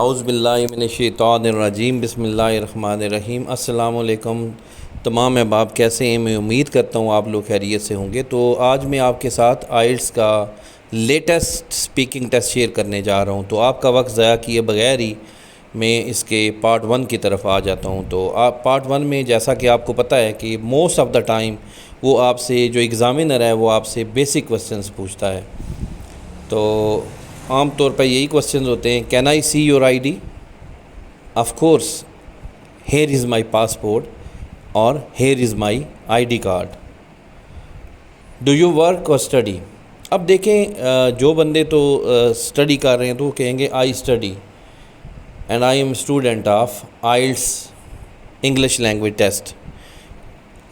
औज़ुबिल्लाहिमिनश्शैतानिर्रजीम बिस्मिल्लाहिर्रहमानिर्रहीम। अस्सलामु अलैकुम तमाम अहबाब, कैसे हैं? मैं उम्मीद करता हूँ आप लोग खैरियत से होंगे। तो आज मैं आपके साथ आइल्स का लेटेस्ट स्पीकिंग टेस्ट शेयर करने जा रहा हूँ। तो आपका वक्त ज़ाया किए बगैर ही मैं इसके पार्ट 1 की तरफ आ जाता हूँ। तो आप पार्ट 1 में, जैसा कि आपको पता है कि मोस्ट ऑफ़ द टाइम वो आपसे, जो एग्ज़ामिनर है वो आपसे बेसिक क्वेश्चंस पूछता है। तो आम तौर पर यही क्वेश्चन होते हैं, can I see your I D, of course here is my passport और here is my I D card. Do you work or study. अब देखें, जो बंदे तो स्टडी कर रहे हैं तो वो कहेंगे I study and I am student of IELTS English language test.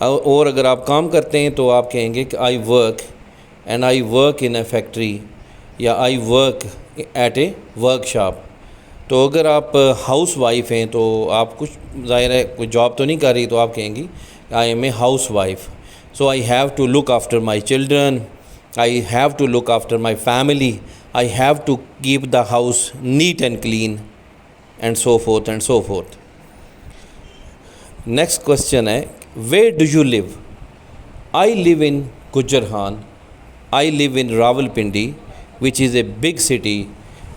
और अगर आप काम करते हैं तो आप कहेंगे कि I work and I work in a factory या I work at a workshop. तो अगर आप हाउस वाइफ हैं तो आप कुछ, ज़ाहिर है कोई जॉब तो नहीं कर रही, तो आप कहेंगी I am a housewife. So I have to look after my children, I have to look after my family, I have to keep the house neat and clean and so forth and so forth. Next question है, where do you live. I live in Gujarkhan, I live in Rawalpindi which is a big city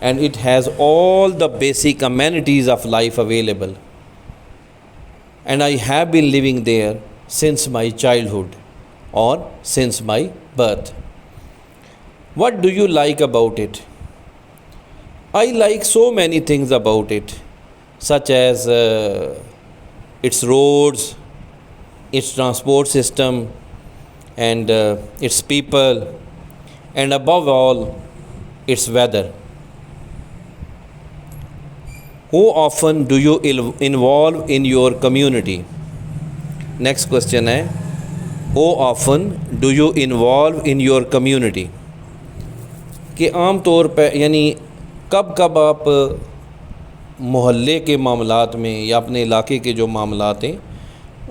and it has all the basic amenities of life available, and I have been living there since my childhood or since my birth. What do you like about it? I like so many things about it, such as its roads, its transport system, and its people, and above all its weather. How often do you involve in your community? Next question है, how often do you involve in your community? कि आम तौर पर यानी कब कब आप मोहल्ले के मामलात में या अपने इलाके के जो मामलात हैं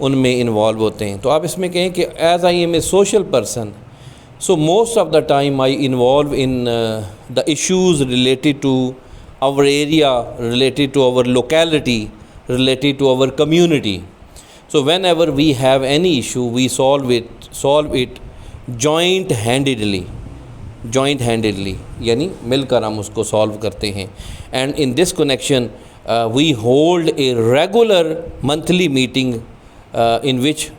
उनमें इन्वॉल्व होते हैं। तो आप इसमें कहें कि as I am a social person, so most of the time I involve in the issues related to our area, related to our locality, related to our community. So whenever we have any issue, we solve it joint handedly यानी मिलकर हम उसको solve करते हैं। And in this connection we hold a regular monthly meeting in which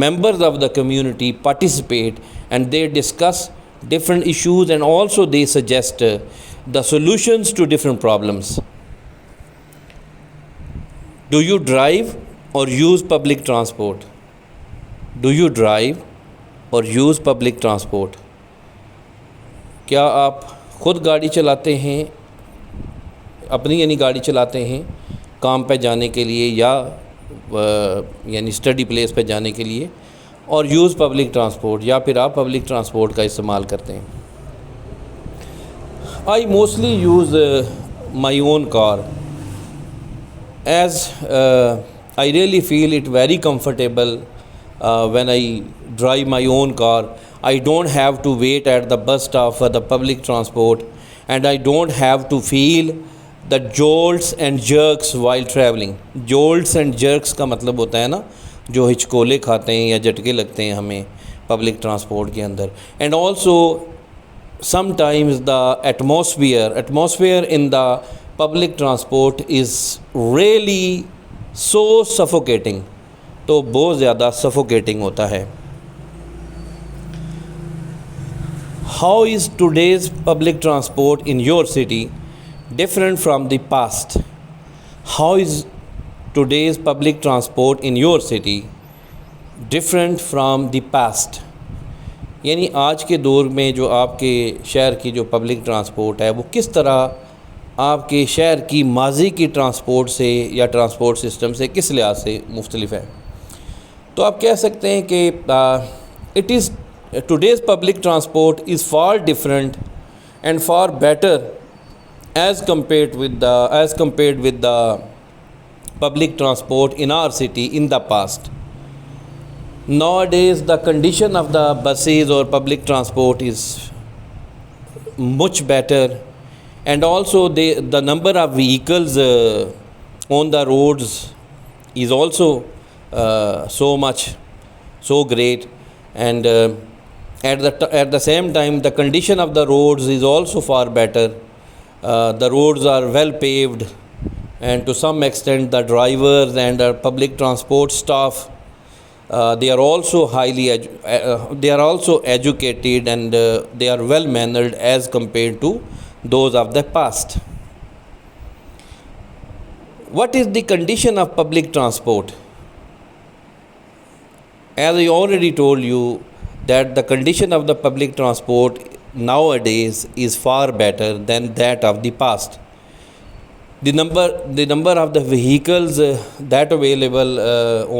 members of the community participate and they discuss different issues and also they suggest the solutions to different problems. Do you drive or use public transport? Do you drive or use public transport? क्या आप खुद गाड़ी चलाते हैं, अपनी यानी गाड़ी चलाते हैं काम पे जाने के लिए या यानी स्टडी प्लेस पे जाने के लिए, और यूज़ पब्लिक ट्रांसपोर्ट या फिर आप पब्लिक ट्रांसपोर्ट का इस्तेमाल करते हैं। I mostly use my own car as I really feel it very comfortable when I drive my own car. I don't have to wait at the bus stop for the public transport and I don't have to feel the jolts and jerks while traveling. Jolts and jerks का मतलब होता है ना, जो हिचकोले खाते हैं या झटके लगते हैं हमें पब्लिक ट्रांसपोर्ट के अंदर। And also sometimes the atmosphere in the public transport is really so suffocating, तो बहुत ज़्यादा सफोकेटिंग होता है। How is today's public transport in your city different from the past? How is today's public transport in your city different from the past? यानी आज के दौर में जो आपके शहर की जो पब्लिक ट्रांसपोर्ट है वो किस तरह आपके शहर की माजी की ट्रांसपोर्ट से या ट्रांसपोर्ट सिस्टम से किस लिहाज से मुख्तलिफ है। तो आप कह सकते हैं कि it is today's public transport is far different and far better as compared with the public transport in our city in the past. Nowadays the condition of the buses or public transport is much better and also the number of vehicles on the roads is also so great, and at the same time the condition of the roads is also far better. The roads are well paved, and to some extent the drivers and the public transport staff, they are also they are also educated, and they are well mannered as compared to those of the past. What is the condition of public transport? As I already told you, that the condition of the public transport nowadays is far better than that of the past. The number of the vehicles that available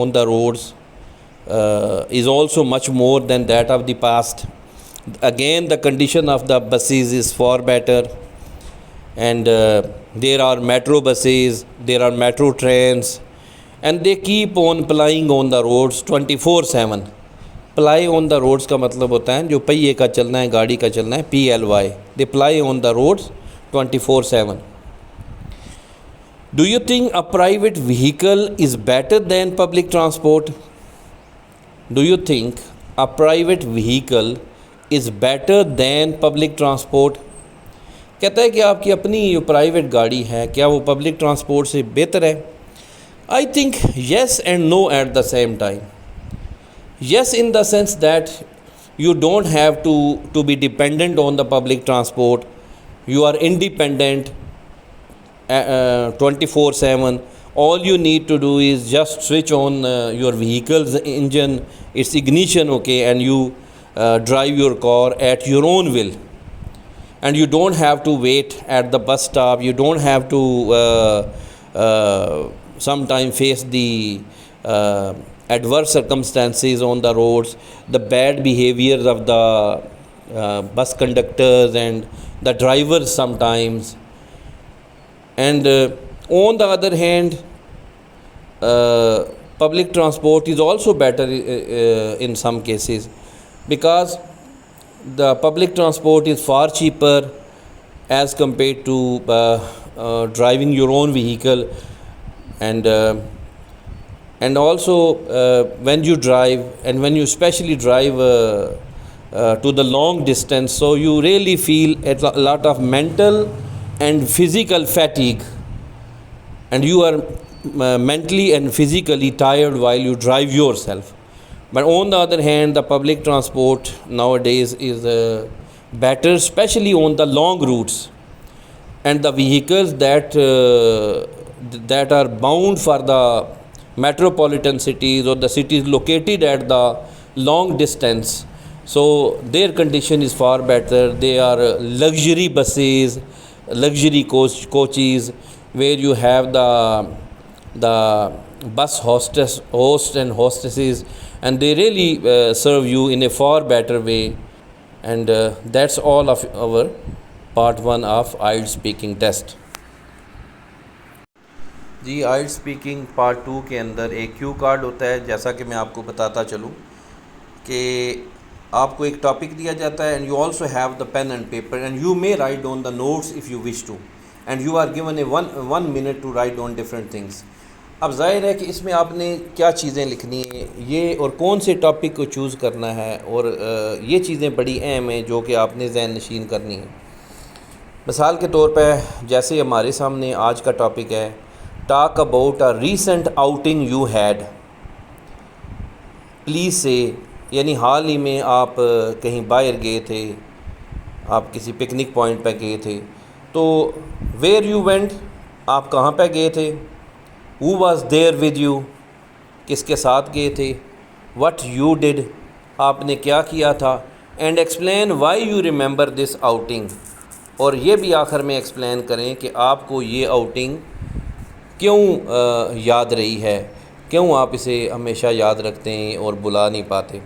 on the roads is also much more than that of the past. Again, the condition of the buses is far better, and there are metro buses, there are metro trains, and they keep on plying on the roads 24/7. Ply on the roads का मतलब होता है जो पहिए का चलना है, गाड़ी का चलना है, PLY. They ply on the roads 24/7. Do you think a private vehicle is better than public transport? Do you think a private vehicle is better than public transport? कहता है कि आपकी अपनी जो प्राइवेट गाड़ी है, क्या वो पब्लिक ट्रांसपोर्ट से बेहतर है? I think yes and no at the same time. Yes, in the sense that you don't have to be dependent on the public transport. You are independent 24/7. All you need to do is just switch on your vehicle's engine, its ignition, okay, and you drive your car at your own will. And you don't have to wait at the bus stop. You don't have to sometimes face the adverse circumstances on the roads, the bad behaviors of the bus conductors and the drivers sometimes. And on the other hand, public transport is also better in some cases, because the public transport is far cheaper as compared to driving your own vehicle. And also when you drive, and when you especially drive to the long distance, so you really feel a lot of mental and physical fatigue, and you are mentally and physically tired while you drive yourself. But on the other hand, the public transport nowadays is better, especially on the long routes, and the vehicles that are bound for the metropolitan cities or the cities located at the long distance, so their condition is far better. They are luxury buses, luxury coaches, where you have the bus host and hostesses, and they really serve you in a far better way. And that's all of our part 1 of IELTS speaking test. जी, IELTS speaking part 2 के अंदर एक Q card होता है. जैसा कि मैं आपको बताता चलूँ कि आपको एक टॉपिक दिया जाता है, and you also have the pen and paper, and you may write down the notes if you wish to, and you are given a one minute to write down different things. अब जाहिर है कि इसमें आपने क्या चीज़ें लिखनी है ये, और कौन से टॉपिक को चूज़ करना है, और ये चीज़ें बड़ी अहम हैं जो कि आपने ज़हन नशीन करनी है. मिसाल के तौर पर जैसे हमारे सामने आज का टॉपिक है, talk about a recent outing you had. Please से, यानी हाल ही में आप कहीं बाहर गए थे, आप किसी पिकनिक पॉइंट पर गए थे, तो वेयर यू वेंट, आप कहाँ पर गए थे, who was there with you, किसके साथ गए थे, व्हाट यू डिड, आपने क्या किया था, and explain why you remember this outing. और ये भी आखिर में एक्सप्लेन करें कि आपको ये आउटिंग क्यों याद रही है, क्यों आप इसे हमेशा याद रखते हैं और भुला नहीं पाते.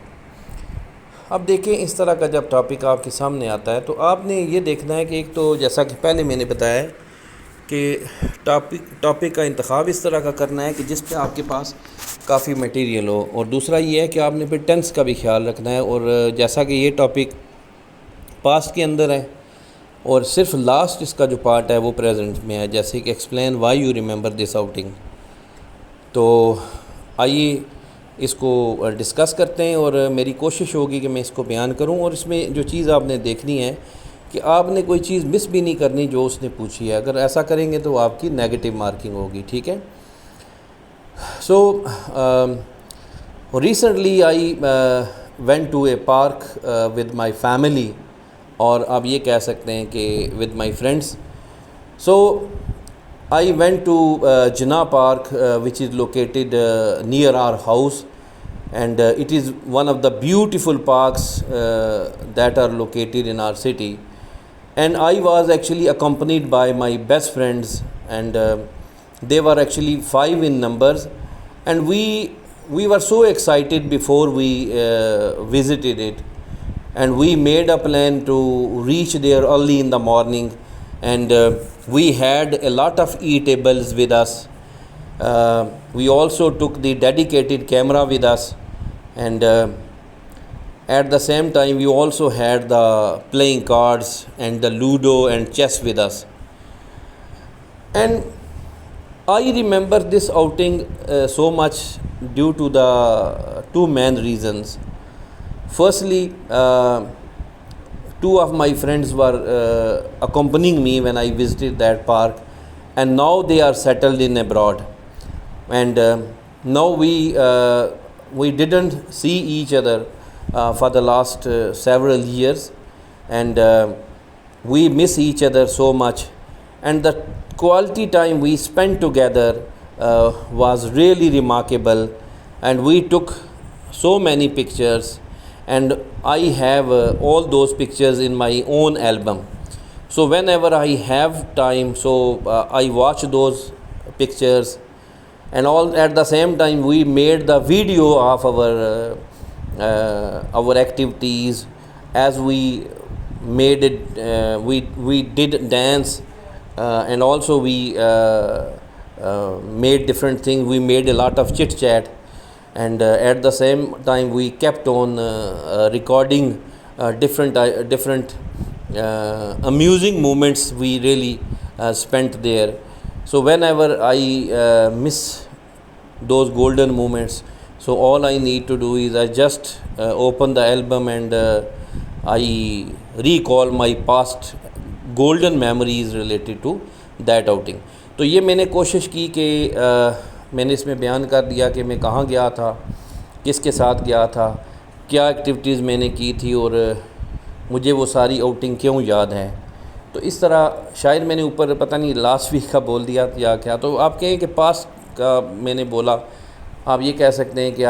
अब देखें, इस तरह का जब टॉपिक आपके सामने आता है तो आपने ये देखना है कि एक तो जैसा कि पहले मैंने बताया कि टॉपिक का इंतखाब इस तरह का करना है कि जिस पे आपके पास काफ़ी मटेरियल हो, और दूसरा ये है कि आपने फिर टेंस का भी ख्याल रखना है. और जैसा कि ये टॉपिक पास्ट के अंदर है, और सिर्फ लास्ट इसका जो पार्ट है वो प्रेजेंट में है, जैसे कि explain why you remember this outing. तो आइए इसको डिस्कस करते हैं और मेरी कोशिश होगी कि मैं इसको बयान करूं, और इसमें जो चीज़ आपने देखनी है कि आपने कोई चीज़ मिस भी नहीं करनी जो उसने पूछी है। अगर ऐसा करेंगे तो आपकी नेगेटिव मार्किंग होगी, ठीक है। So recently I went to a park with my family, और आप ये कह सकते हैं कि विद माई फ्रेंड्स। सो I went to Jinnah Park, which is located near our house, and it is one of the beautiful parks that are located in our city. And I was actually accompanied by my best friends, and they were actually 5 in numbers, and we were so excited before we visited it, and we made a plan to reach there early in the morning, and we had a lot of eatables with us. We also took the dedicated camera with us, and at the same time we also had the playing cards and the ludo and chess with us. And I remember this outing so much due to the two main reasons. Firstly, two of my friends were accompanying me when I visited that park, and now they are settled in abroad, and now we didn't see each other for the last several years, and we miss each other so much, and the quality time we spent together was really remarkable, and we took so many pictures, and I have all those pictures in my own album. So whenever I have time, so I watch those pictures, and all at the same time we made the video of our activities, as we made it, we did dance, and also we made different things. We made a lot of chit chat, and at the same time we kept on recording different amusing moments we really spent there. So whenever I miss those golden moments, so all I need to do is I just open the album, and I recall my past golden memories related to that outing. तो ये मैंने कोशिश की कि मैंने इसमें बयान कर दिया कि मैं कहाँ गया था, किसके साथ गया था, क्या एक्टिविटीज़ मैंने की थी, और मुझे वो सारी आउटिंग क्यों याद है। तो इस तरह शायद मैंने ऊपर पता नहीं लास्ट वीक का बोल दिया या क्या, तो आप कहें कि पास्ट का मैंने बोला, आप ये कह सकते हैं कि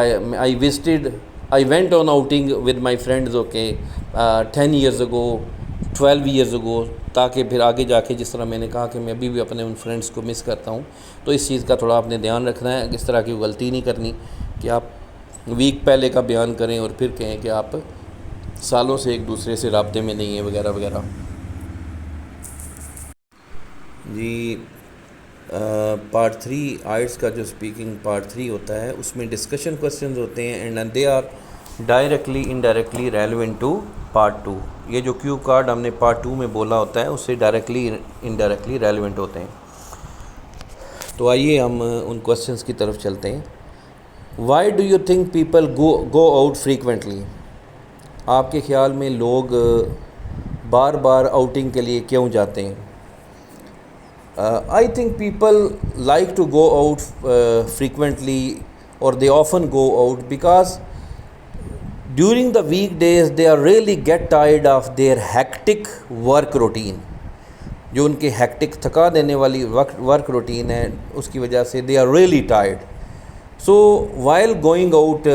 I went on outing with my friends, okay 10 years ago, 12 years ago, ताकि फिर आगे जाके जिस तरह मैंने कहा कि मैं अभी भी अपने उन फ्रेंड्स को मिस करता हूँ। तो इस चीज़ का थोड़ा आपने ध्यान रखना है, इस तरह की गलती नहीं करनी कि आप वीक पहले का बयान करें और फिर कहें कि आप सालों से एक दूसरे से राब्ते में नहीं हैं वगैरह वगैरह। जी, पार्ट 3 आइट्स का जो स्पीकिंग पार्ट 3 होता है उसमें डिस्कशन क्वेश्चंस होते हैं, and they are directly indirectly relevant to part 2। ये जो क्यू कार्ड हमने पार्ट 2 में बोला होता है उससे डायरेक्टली इनडायरेक्टली रेलेवेंट होते हैं। तो आइए हम उन क्वेश्चंस की तरफ चलते हैं। Why do you think people go out frequently? आपके ख्याल में लोग बार बार आउटिंग के लिए क्यों जाते हैं? I think people like to go out frequently, or they often go out because during the weekdays they are really get tired of their hectic work routine. जो उनके hectic थका देने वाली work routine है उसकी वजह से they are really tired. So while going out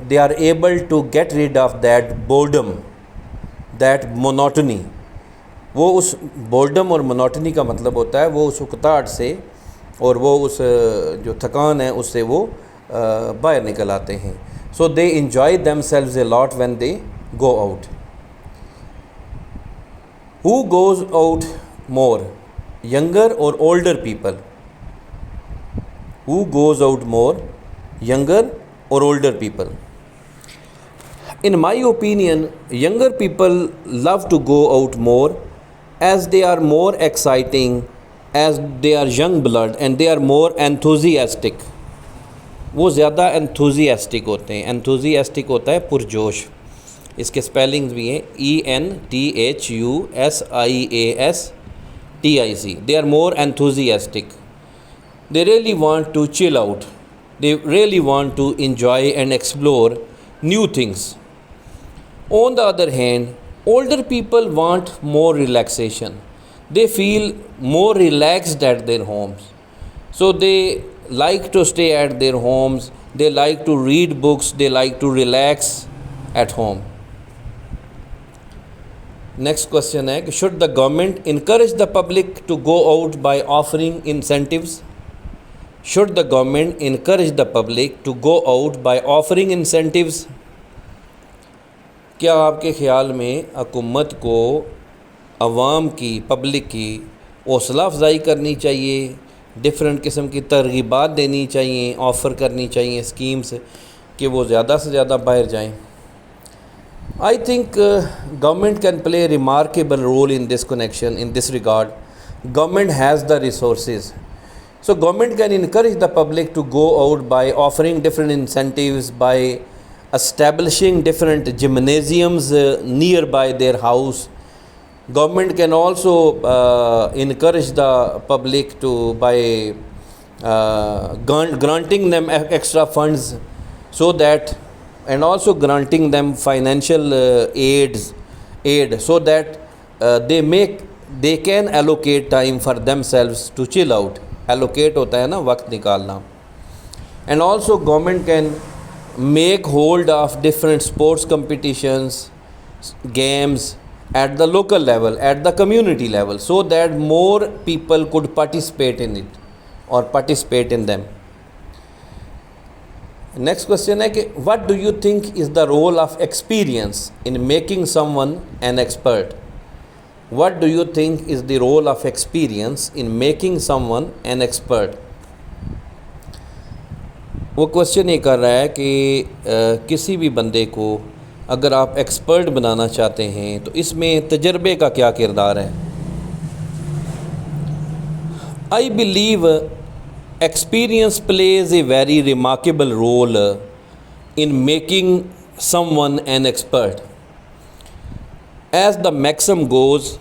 they are able to get rid of that boredom, that monotony. वो उस बोर्डम और मोनोटनी का मतलब होता है वो उस उकताहट से और वो उस जो थकान है उससे वो बाहर निकल आते हैं। So they enjoy themselves a lot when they go out. Who goes out more, younger or older people? Who goes out more, younger or older people? In my opinion, younger people love to go out more as they are more exciting, as they are young blood and they are more enthusiastic. वो ज़्यादा enthusiastic होते हैं. enthusiastic होता है पुरजोश. इसके spellings भी हैं ENTHUSIASTIC. They are more enthusiastic. They really want to chill out. They really want to enjoy and explore new things. On the other hand, older people want more relaxation. They feel more relaxed at their homes. So they like to stay at their homes. They like to read books. They like to relax at home. Next question है, should the government encourage the public to go out by offering incentives? Should the government encourage the public to go out by offering incentives? क्या आपके ख़्याल में हुकूमत को अवाम की, public की हौसला अफजाई करनी चाहिए, डिफरेंट किस्म की तरगीबात देनी चाहिए, ऑफ़र करनी चाहिए स्कीम्स कि वो ज़्यादा से ज़्यादा बाहर जाएं? I think government can play a remarkable role in this connection, in this regard. Government has the resources. So government can encourage the public to go out by offering different incentives, by establishing different gymnasiums nearby their house. Government can also encourage the public to by granting them extra funds, so that, and also granting them financial aid, so that they can allocate time for themselves to chill out. Allocate होता है ना, वक्त निकालना. And also government can make hold of different sports competitions, games at the local level, at the community level, so that more people could participate in it or participate in them. Next question है कि what do you think is the role of experience in making someone an expert? What do you think is the role of experience in making someone an expert? वो question ये कर रहा है कि किसी भी बंदे को अगर आप एक्सपर्ट बनाना चाहते हैं तो इसमें तजर्बे का क्या किरदार है? I believe experience plays a very remarkable role in making someone an expert. As the maxim goes,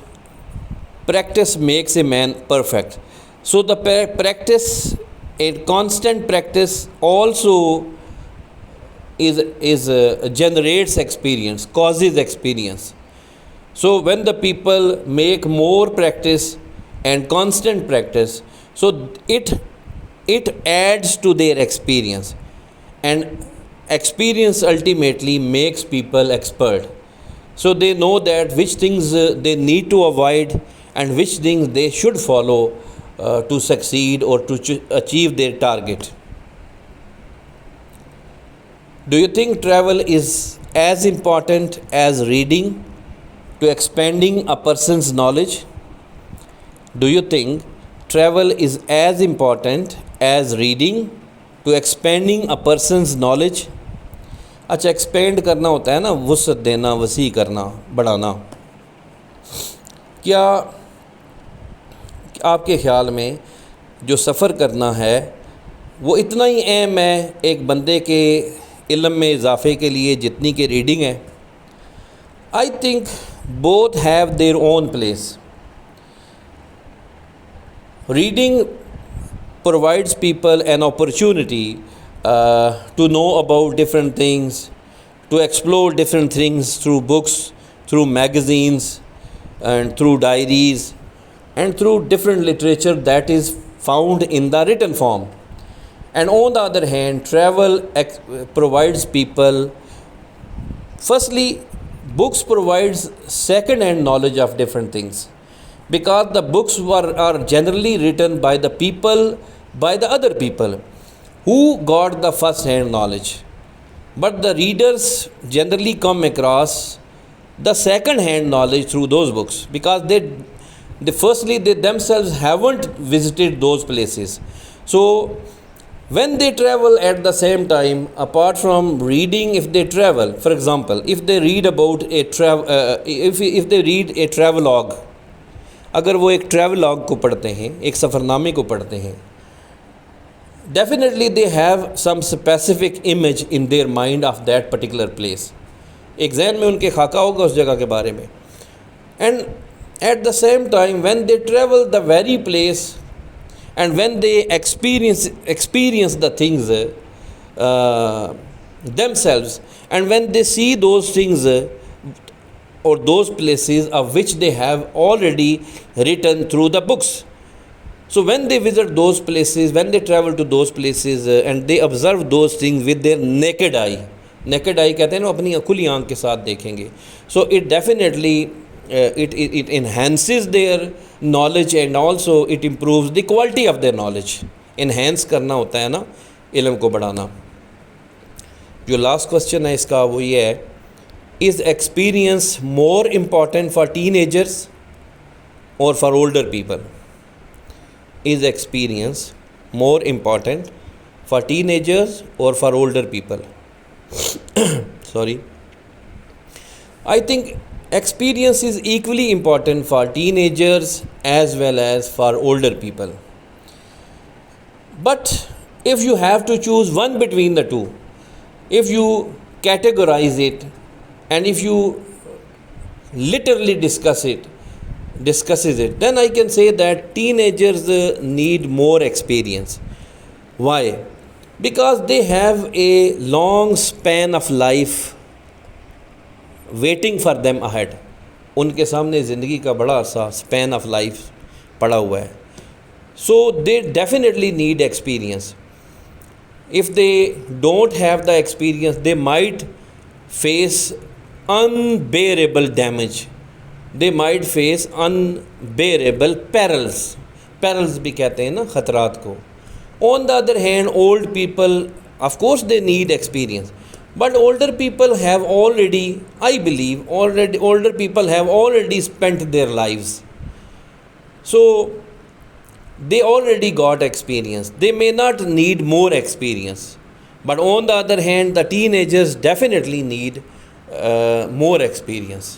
practice makes a man perfect. So the practice, a constant practice also generates experience, causes experience. So when the people make more practice and constant practice, so it adds to their experience, and experience ultimately makes people expert. So they know that which things they need to avoid and which things they should follow to succeed or to achieve their target. Do you think travel is as important as reading to expanding a person's knowledge? Do you think travel is as important as reading to expanding a person's knowledge? अच्छा, expand करना होता है ना, वुसअत देना, वसी करना, बढ़ाना. क्या आपके ख़्याल में जो सफ़र करना है वो इतना ही अहम है एक बंदे के इल्म में इजाफ़े के लिए जितनी कि रीडिंग है? I think both have their own place. Reading provides people an opportunity to know about different things, to explore different things through books, through magazines, and through diaries, and through different literature that is found in the written form. And on the other hand, travel provides people, firstly, books provides second-hand knowledge of different things, because the books are generally written by the people, by the other people who got the first hand knowledge, but the readers generally come across the second hand knowledge through those books, because they themselves haven't visited those places. So when they travel at the same time, apart from reading, if they travel, for example, if they read about a if they read a travelogue, अगर वो एक travelogue को पढ़ते हैं, एक सफ़रनामे को पढ़ते हैं, definitely they have some specific image in their mind of that particular place. एक जहन में उनके खाका होगा उस जगह के बारे में। And at the same time when they travel the very place and when they experience the things themselves, and when they see those things or those places of which they have already written through the books, so when they visit those places, when they travel to those places and they observe those things with their naked eye कहते हैं ना, अपनी खुली आंख के साथ देखेंगे, so it definitely it enhances their knowledge and also it improves the quality of their knowledge। enhance करना होता है ना, इल्म को बढ़ाना। जो लास्ट क्वेश्चन है इसका वो ये है, is experience more important for teenagers or for older people? Is experience more important for teenagers or for older people? Sorry, I think experience is equally important for teenagers as well as for older people. But if you have to choose one between the two, if you categorize it and if you literally discusses it, then I can say that teenagers need more experience. Why? Because they have a long span of life waiting for them ahead. उनके सामने ज़िंदगी का बड़ा सा span of life पड़ा हुआ है। So they definitely need experience. If they don't have the experience they might face unbearable damage, they might face unbearable perils भी कहते हैं ना ख़तरात को। On the other hand old people of course they need experience, but older people have already, I believe, older people have already spent their lives, so they already got experience. They may not need more experience, but on the other hand the teenagers definitely need more experience.